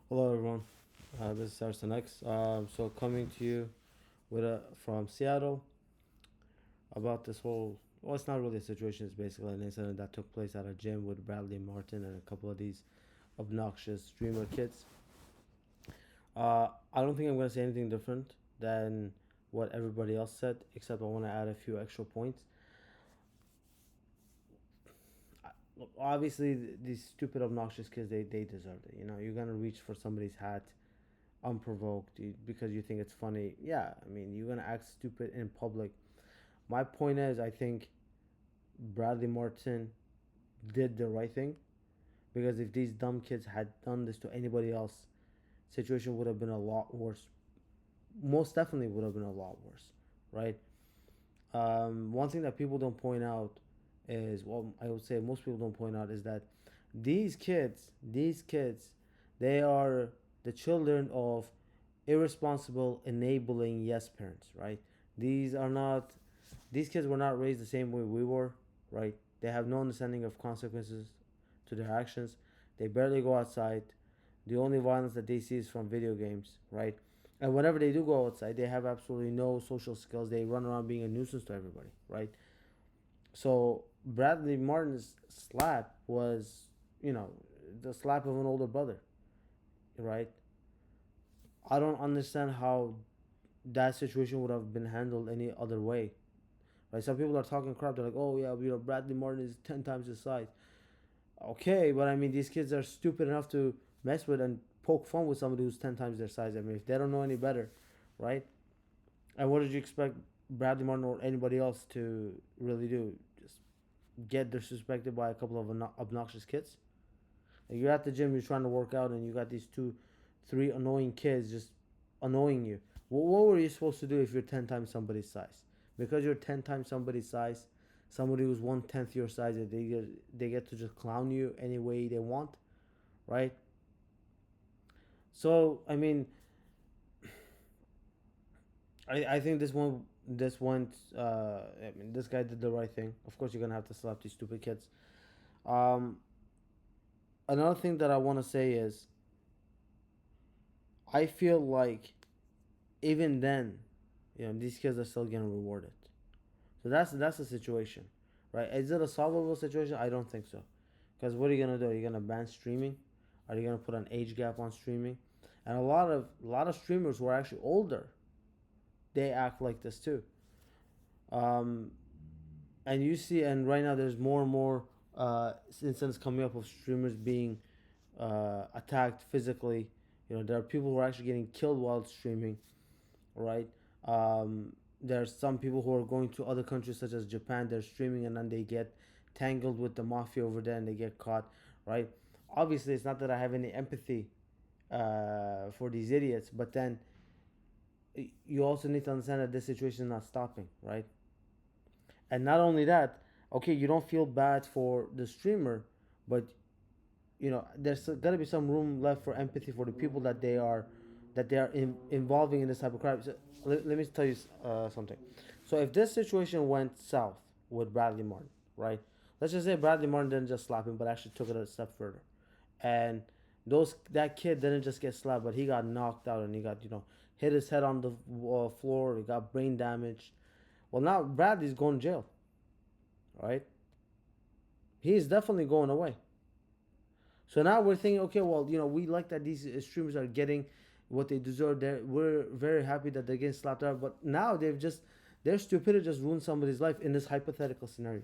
Hello, everyone. This is Sarson X. So coming to you from Seattle about this whole. Well, it's not really a situation. It's basically an incident that took place at a gym with Bradley Martyn and a couple of these obnoxious streamer kids. I don't think I'm gonna say anything different than what everybody else said, except I want to add a few extra points. Look, obviously, these stupid, obnoxious kids, they deserve it. You're gonna reach for somebody's hat unprovoked because you think it's funny. Yeah, I mean, you're gonna act stupid in public. My point is, I think Bradley Martyn did the right thing, because if these dumb kids had done this to anybody else, situation would have been a lot worse. Most definitely would have been a lot worse, right? One thing that people don't point out is, well, I would say most people don't point out, is that these kids, they are the children of irresponsible, enabling yes parents, right? These are not, these kids were not raised the same way we were, right? They have no understanding of consequences to their actions. They barely go outside. The only violence that they see is from video games, right? And whenever they do go outside, they have absolutely no social skills. They run around being a nuisance to everybody, right? So Bradley Martin's slap was, you know, the slap of an older brother, right? I don't understand how that situation would have been handled any other way, right? Some people are talking crap. They're like, "Oh yeah, Bradley Martyn is 10 times his size." Okay, but I mean, these kids are stupid enough to mess with and poke fun with somebody who's 10 times their size. I mean, if they don't know any better, right? And what did you expect Bradley Martyn or anybody else to really do? Just get disrespected by a couple of obnoxious kids? Like, you're at the gym, you're trying to work out, and you got these two, three annoying kids just annoying you. What were you supposed to do if you're 10 times somebody's size? Because you're 10 times somebody's size, somebody who's 1/10 your size, they get to just clown you any way they want, right? So I mean, I think this went. I mean, this guy did the right thing. Of course, you're gonna have to slap these stupid kids. Um, Another thing that I want to say is, I feel like even then, these kids are still getting rewarded. So that's the situation, right? Is it a solvable situation? I don't think so. Because what are you gonna do? Are you gonna ban streaming? Are you gonna put an age gap on streaming? And a lot of streamers who are actually older, they act like this too. Um, and you see, and right now there's more and more incidents coming up of streamers being attacked physically. There are people who are actually getting killed while streaming, right? There's some people who are going to other countries such as Japan. They're streaming and then they get tangled with the mafia over there and they get caught, right? Obviously, it's not that I have any empathy for these idiots, but then you also need to understand that this situation is not stopping, right? And not only that, okay, you don't feel bad for the streamer, but there's got to be some room left for empathy for the people that they are involving in this type of crime. So, let me tell you something. So if this situation went south with Bradley Martyn, right? Let's just say Bradley Martyn didn't just slap him, but actually took it a step further, and that kid didn't just get slapped, but he got knocked out and he got hit his head on the floor. He got brain damage. Well, now Bradley's going to jail, right? He's definitely going away. So now we're thinking, okay, well, we like that these streamers are getting what they deserve. We're very happy that they're getting slapped out. But now their stupidity just ruined somebody's life in this hypothetical scenario,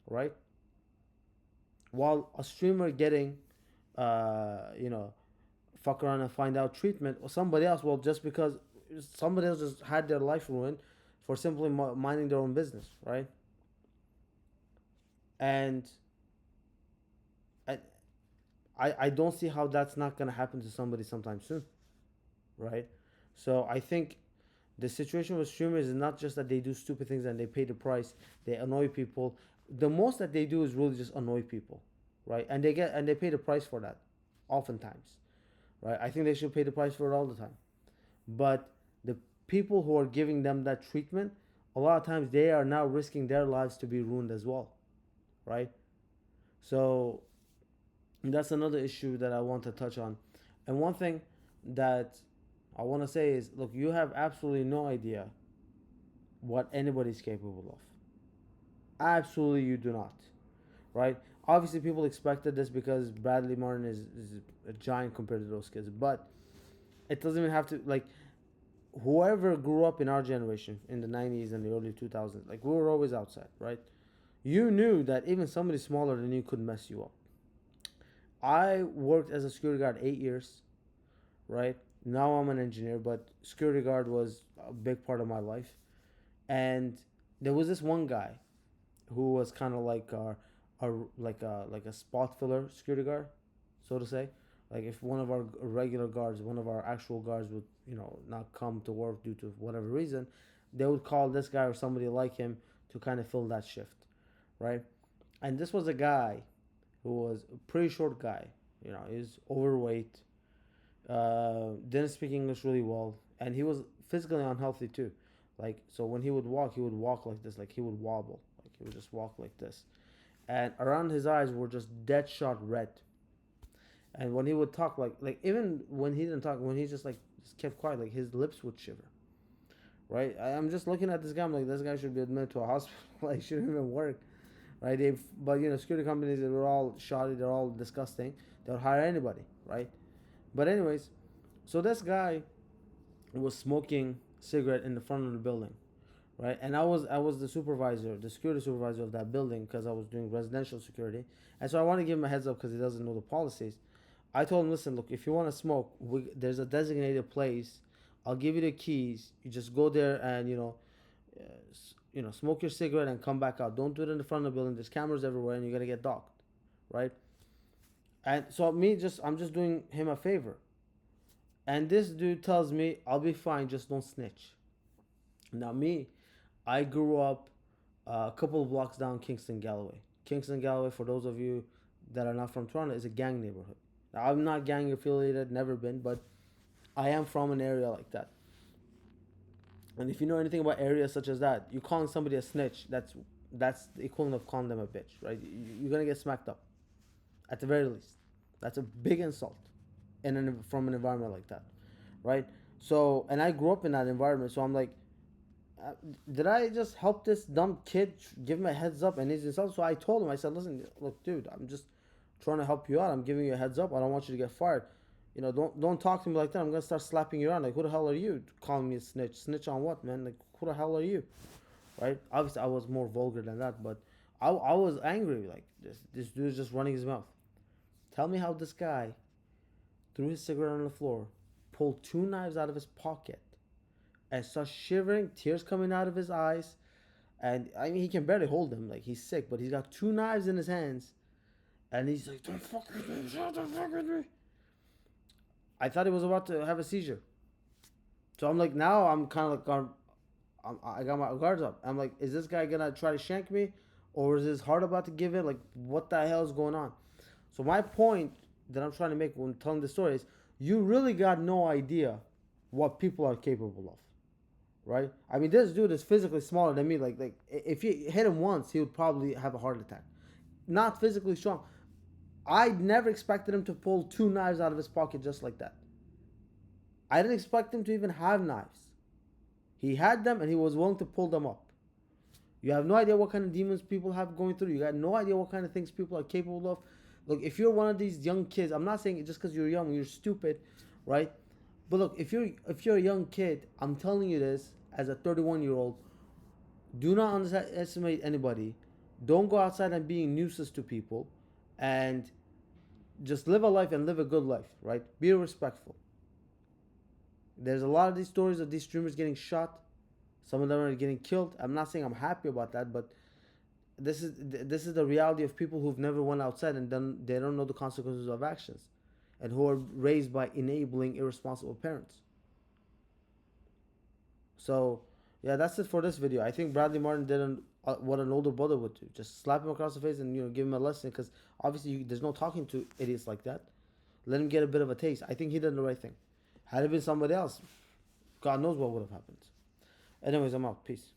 right? While a streamer getting, you know, fuck around and find out treatment, or somebody else, well, just because somebody else just had their life ruined for simply minding their own business, right? And I, I don't see how that's not gonna happen to somebody sometime soon, right? So I think the situation with streamers is not just that they do stupid things and they pay the price, they annoy people. The most that they do is really just annoy people, right? And they pay the price for that, oftentimes, right? I think they should pay the price for it all the time. But the people who are giving them that treatment, a lot of times they are now risking their lives to be ruined as well, right? So that's another issue that I want to touch on. And one thing that I want to say is, look, you have absolutely no idea what anybody's capable of. Absolutely, you do not. Right? Obviously, people expected this because Bradley Martyn is a giant compared to those kids, but it doesn't even have to, like, whoever grew up in our generation in the 90s and the early 2000s, like, we were always outside, right? You knew that even somebody smaller than you could mess you up. I worked as a security guard 8 years, right? Now I'm an engineer, but security guard was a big part of my life. And there was this one guy who was kind of like a spot filler security guard, so to say. Like if one of our regular guards, one of our actual guards would, not come to work due to whatever reason, they would call this guy or somebody like him to kind of fill that shift, right? And this was a guy who was a pretty short guy. He's overweight, didn't speak English really well, and he was physically unhealthy too. Like, so when he would walk like this, like he would wobble, like he would just walk like this, and around his eyes were just dead shot red. And when he would talk, like even when he didn't talk, when he just kept quiet, like his lips would shiver. Right? I'm just looking at this guy. I'm like, this guy should be admitted to a hospital. Like, shouldn't even work. Right? But security companies, they were all shoddy. They're all disgusting. They'll hire anybody. Right? But anyways, so this guy was smoking cigarette in the front of the building, right? And I was the supervisor, the security supervisor of that building because I was doing residential security, and so I want to give him a heads up because he doesn't know the policies. I told him, listen, look, if you want to smoke, there's a designated place. I'll give you the keys. You just go there and smoke your cigarette and come back out. Don't do it in the front of the building. There's cameras everywhere, and you're gonna get docked, right? And so I'm just doing him a favor. And this dude tells me, I'll be fine, just don't snitch. Now, me, I grew up a couple of blocks down Kingston Galloway. Kingston Galloway, for those of you that are not from Toronto, is a gang neighborhood. Now, I'm not gang affiliated, never been, but I am from an area like that. And if you know anything about areas such as that, you calling somebody a snitch, that's the equivalent of calling them a bitch, right? You're gonna get smacked up, at the very least. That's a big insult, from an environment like that, right? So, and I grew up in that environment, so I'm like, uh, did I just help this dumb kid, give him a heads up and he's insulted? So I told him, I said, listen, look, dude, I'm just trying to help you out. I'm giving you a heads up. I don't want you to get fired. Don't talk to me like that. I'm gonna start slapping you around. Like, who the hell are you calling me a snitch? Snitch on what, man? Like, who the hell are you? Right? Obviously, I was more vulgar than that, but I was angry. Like, this dude is just running his mouth. Tell me how this guy threw his cigarette on the floor, pulled two knives out of his pocket, and starts shivering, tears coming out of his eyes. And I mean, he can barely hold them. Like, he's sick, but he's got two knives in his hands. And he's like, don't fuck with me, don't fuck with me. I thought he was about to have a seizure. So I'm like, now I'm kind of like, I got my guards up. I'm like, is this guy gonna try to shank me, or is his heart about to give in? Like, what the hell is going on? So my point that I'm trying to make when telling the story is, you really got no idea what people are capable of, right? I mean, this dude is physically smaller than me. Like if you hit him once, he would probably have a heart attack. Not physically strong. I never expected him to pull two knives out of his pocket just like that. I didn't expect him to even have knives. He had them and he was willing to pull them up. You have no idea what kind of demons people have going through. You got no idea what kind of things people are capable of. Look, if you're one of these young kids, I'm not saying it just because you're young, you're stupid, right? But look, if you're a young kid, I'm telling you this as a 31-year-old, do not underestimate anybody. Don't go outside and being nuisance to people, and just live a life and live a good life, right? Be respectful. There's a lot of these stories of these streamers getting shot. Some of them are getting killed. I'm not saying I'm happy about that, but this is the reality of people who've never went outside and then they don't know the consequences of actions, and who are raised by enabling irresponsible parents. So yeah, that's it for this video. I think Bradley Martyn did what an older brother would do: just slap him across the face and give him a lesson. Because obviously there's no talking to idiots like that. Let him get a bit of a taste. I think he did the right thing. Had it been somebody else, God knows what would have happened. Anyways, I'm out. Peace.